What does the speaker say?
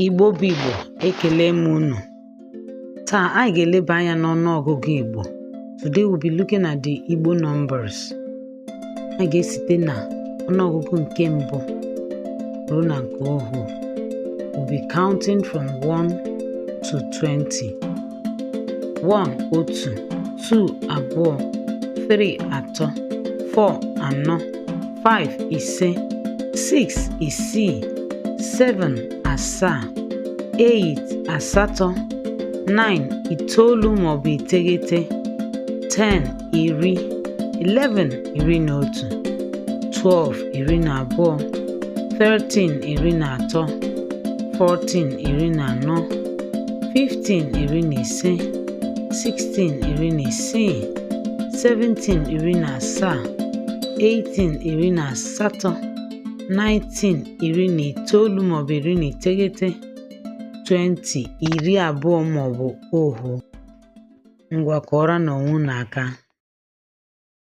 Igbo bụ Igbo, ekele m unu. Taa anyị ga-eleba anya n'ọnụọgụgụ Igbo. Today we'll be looking at the Igbo numbers. Anyị ga-esite na ọnụọgụgụ nke mbụ ruo na nke ohu. We'll be counting from 1 to 20. 1 otu, 2 abụọ, 3 atọ, 4 anọ, 5 ise, 6 isii, 7 asaa, 8 asatọ, 9 itoolu maọbụ iteghete, 10 iri, 11 iri na otu, 12 iri na abụọ, 13 iri na atọ, 14 iri na anọ, 15 iri na ise, 16 iri na isii, 17 iri na asaa, 18 iri na asatọ, 19 iri na itoolu maọbụ iri na iteghete, 20 iri abụọ maọbụ ohu. Ngwa kọọrọ n'onwe unu aka.